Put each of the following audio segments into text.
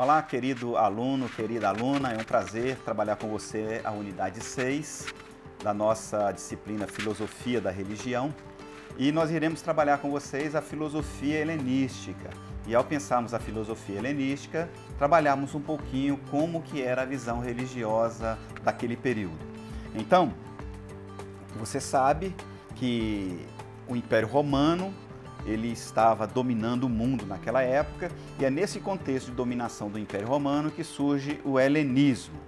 Olá, querido aluno, querida aluna, é um prazer trabalhar com você a unidade 6 da nossa disciplina Filosofia da Religião. E nós iremos trabalhar com vocês a filosofia helenística. E ao pensarmos a filosofia helenística, trabalhamos um pouquinho como que era a visão religiosa daquele período. Então, você sabe que o Império Romano ele estava dominando o mundo naquela época, e é nesse contexto de dominação do Império Romano que surge o helenismo.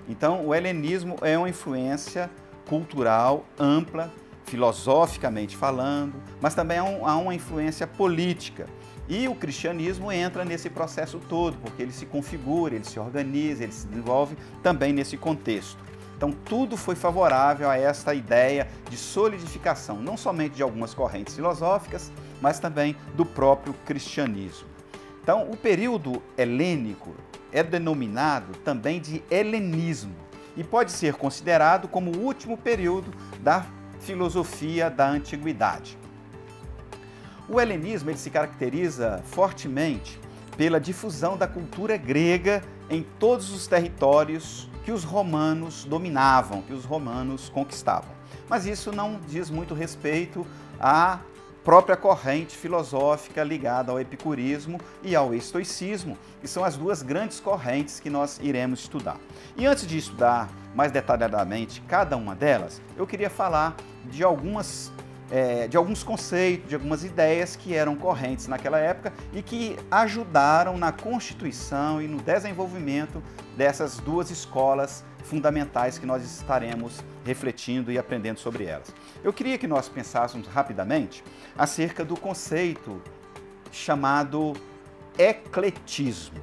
Então, o helenismo é uma influência cultural ampla, filosoficamente falando, mas também há uma influência política. E o cristianismo entra nesse processo todo, porque ele se configura, ele se organiza, ele se desenvolve também nesse contexto. Então, tudo foi favorável a esta ideia de solidificação, não somente de algumas correntes filosóficas, mas também do próprio cristianismo. Então, o período helênico é denominado também de helenismo e pode ser considerado como o último período da filosofia da antiguidade. O helenismo ele se caracteriza fortemente pela difusão da cultura grega em todos os territórios que os romanos dominavam, que os romanos conquistavam. Mas isso não diz muito respeito à própria corrente filosófica ligada ao epicurismo e ao estoicismo, que são as duas grandes correntes que nós iremos estudar. E antes de estudar mais detalhadamente cada uma delas, eu queria falar de alguns conceitos, de algumas ideias que eram correntes naquela época e que ajudaram na constituição e no desenvolvimento dessas duas escolas fundamentais que nós estaremos refletindo e aprendendo sobre elas. Eu queria que nós pensássemos rapidamente acerca do conceito chamado ecletismo.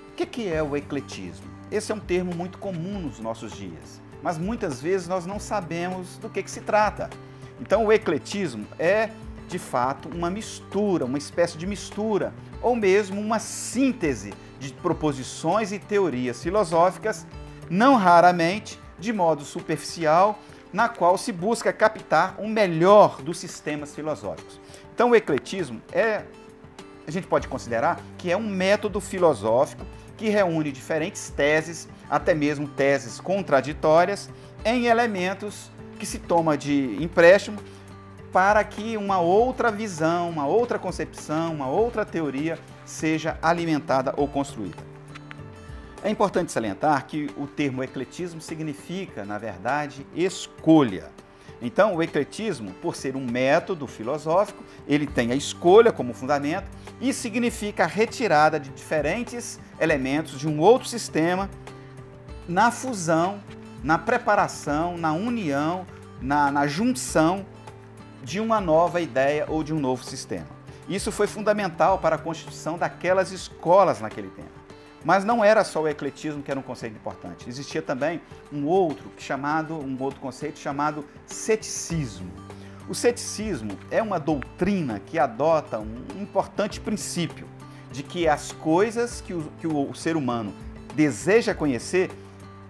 O que é o ecletismo? Esse é um termo muito comum nos nossos dias, mas muitas vezes nós não sabemos do que se trata. Então, o ecletismo é, de fato, uma mistura, uma espécie de mistura, ou mesmo uma síntese de proposições e teorias filosóficas, não raramente de modo superficial, na qual se busca captar o melhor dos sistemas filosóficos. Então, o ecletismo a gente pode considerar que é um método filosófico que reúne diferentes teses, até mesmo teses contraditórias, em elementos que se toma de empréstimo para que uma outra visão, uma outra concepção, uma outra teoria seja alimentada ou construída. É importante salientar que o termo ecletismo significa, na verdade, escolha. Então, o ecletismo, por ser um método filosófico, ele tem a escolha como fundamento e significa a retirada de diferentes elementos de um outro sistema na fusão, na preparação, na união, na junção de uma nova ideia ou de um novo sistema. Isso foi fundamental para a constituição daquelas escolas naquele tempo. Mas não era só o ecletismo que era um conceito importante. Existia também um outro conceito chamado ceticismo. O ceticismo é uma doutrina que adota um importante princípio de que as coisas que o ser humano deseja conhecer,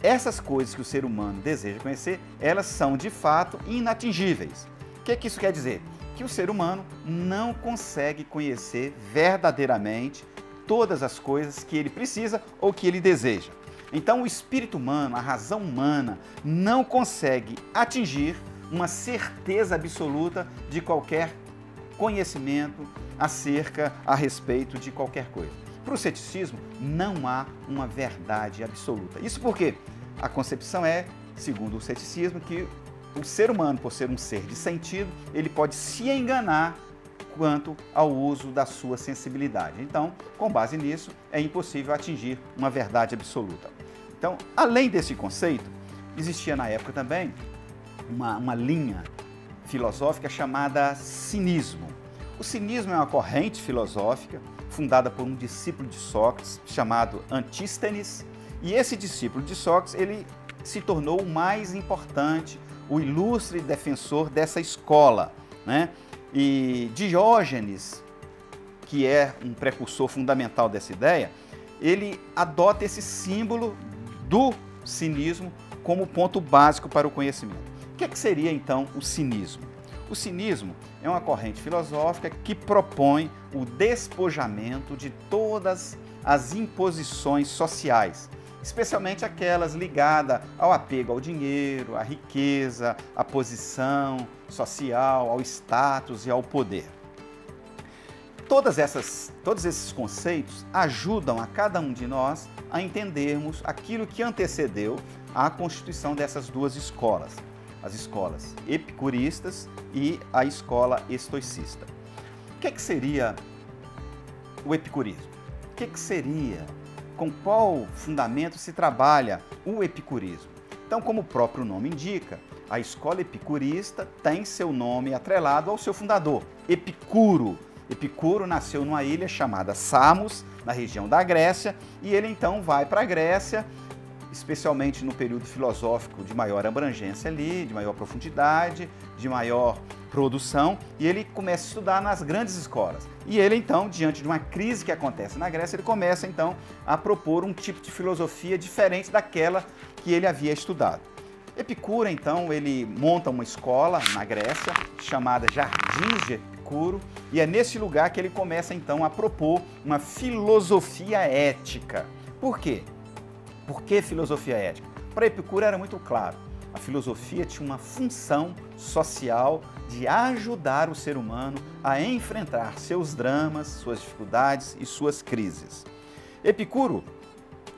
essas coisas que o ser humano deseja conhecer, elas são de fato inatingíveis. O que isso quer dizer? Que o ser humano não consegue conhecer verdadeiramente todas as coisas que ele precisa ou que ele deseja. Então, o espírito humano, a razão humana, não consegue atingir uma certeza absoluta de qualquer conhecimento a respeito de qualquer coisa. Para o ceticismo, não há uma verdade absoluta. Isso porque a concepção é, segundo o ceticismo, que o ser humano, por ser um ser de sentido, ele pode se enganar quanto ao uso da sua sensibilidade. Então, com base nisso, é impossível atingir uma verdade absoluta. Então, além desse conceito, existia na época também uma linha filosófica chamada cinismo. O cinismo é uma corrente filosófica fundada por um discípulo de Sócrates chamado Antístenes, e esse discípulo de Sócrates, ele se tornou o mais importante, o ilustre defensor dessa escola, né? E Diógenes, que é um precursor fundamental dessa ideia, ele adota esse símbolo do cinismo como ponto básico para o conhecimento. O que seria então o cinismo? O cinismo é uma corrente filosófica que propõe o despojamento de todas as imposições sociais, especialmente aquelas ligadas ao apego ao dinheiro, à riqueza, à posição social, ao status e ao poder. Todos esses conceitos ajudam a cada um de nós a entendermos aquilo que antecedeu a constituição dessas duas escolas, as escolas epicuristas e a escola estoicista. O que seria o epicurismo? O que seria, com qual fundamento se trabalha o epicurismo? Então, como o próprio nome indica, a escola epicurista tem seu nome atrelado ao seu fundador, Epicuro. Epicuro nasceu numa ilha chamada Samos, na região da Grécia, e ele então vai para a Grécia, especialmente no período filosófico de maior abrangência ali, de maior profundidade, de maior produção, e ele começa a estudar nas grandes escolas. E ele então, diante de uma crise que acontece na Grécia, ele começa então a propor um tipo de filosofia diferente daquela que ele havia estudado. Epicuro, então, ele monta uma escola na Grécia, chamada Jardins de Epicuro, e é nesse lugar que ele começa, então, a propor uma filosofia ética. Por quê? Por que filosofia ética? Para Epicuro era muito claro, a filosofia tinha uma função social de ajudar o ser humano a enfrentar seus dramas, suas dificuldades e suas crises. Epicuro,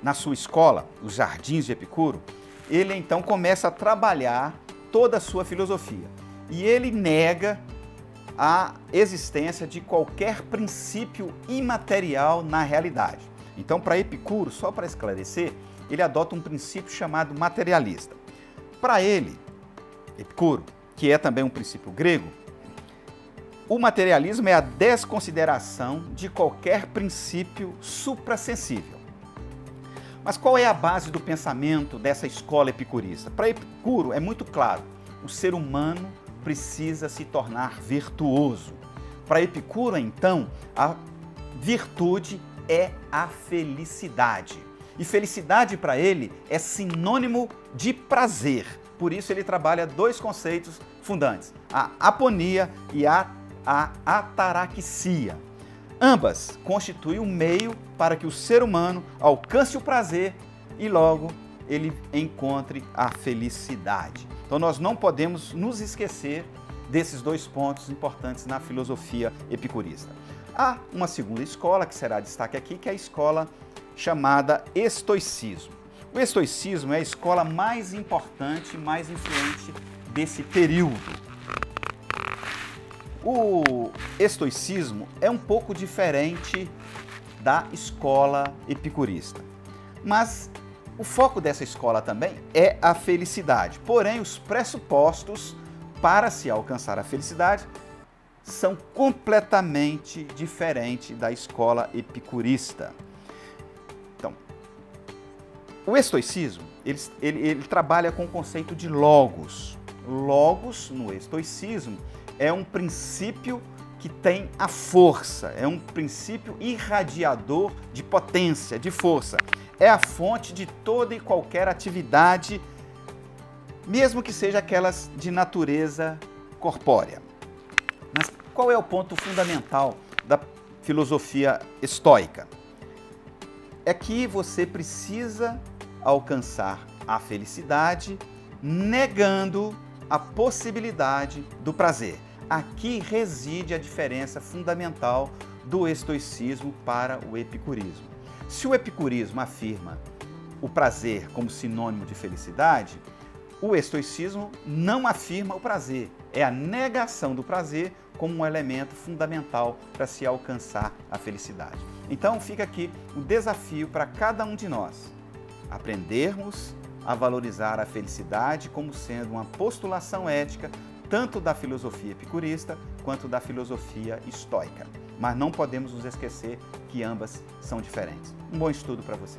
na sua escola, os Jardins de Epicuro, ele então começa a trabalhar toda a sua filosofia. E ele nega a existência de qualquer princípio imaterial na realidade. Então, para Epicuro, só para esclarecer, ele adota um princípio chamado materialista. Para ele, Epicuro, que é também um princípio grego, o materialismo é a desconsideração de qualquer princípio suprassensível. Mas qual é a base do pensamento dessa escola epicurista? Para Epicuro é muito claro, o ser humano precisa se tornar virtuoso. Para Epicuro, então, a virtude é a felicidade. E felicidade para ele é sinônimo de prazer. Por isso ele trabalha dois conceitos fundantes, a aponia e a ataraxia. Ambas constituem um meio para que o ser humano alcance o prazer e logo ele encontre a felicidade. Então nós não podemos nos esquecer desses dois pontos importantes na filosofia epicurista. Há uma segunda escola que será destaque aqui, que é a escola chamada estoicismo. O estoicismo é a escola mais importante, mais influente desse período. O estoicismo é um pouco diferente da escola epicurista, mas o foco dessa escola também é a felicidade. Porém, os pressupostos para se alcançar a felicidade são completamente diferentes da escola epicurista. Então, o estoicismo, ele trabalha com o conceito de logos. Logos, no estoicismo, é um princípio que tem a força, é um princípio irradiador de potência, de força. É a fonte de toda e qualquer atividade, mesmo que seja aquelas de natureza corpórea. Mas qual é o ponto fundamental da filosofia estoica? É que você precisa alcançar a felicidade negando a possibilidade do prazer. Aqui reside a diferença fundamental do estoicismo para o epicurismo. Se o epicurismo afirma o prazer como sinônimo de felicidade, o estoicismo não afirma o prazer. É a negação do prazer como um elemento fundamental para se alcançar a felicidade. Então fica aqui o desafio para cada um de nós, aprendermos a valorizar a felicidade como sendo uma postulação ética tanto da filosofia epicurista quanto da filosofia estoica. Mas não podemos nos esquecer que ambas são diferentes. Um bom estudo para você.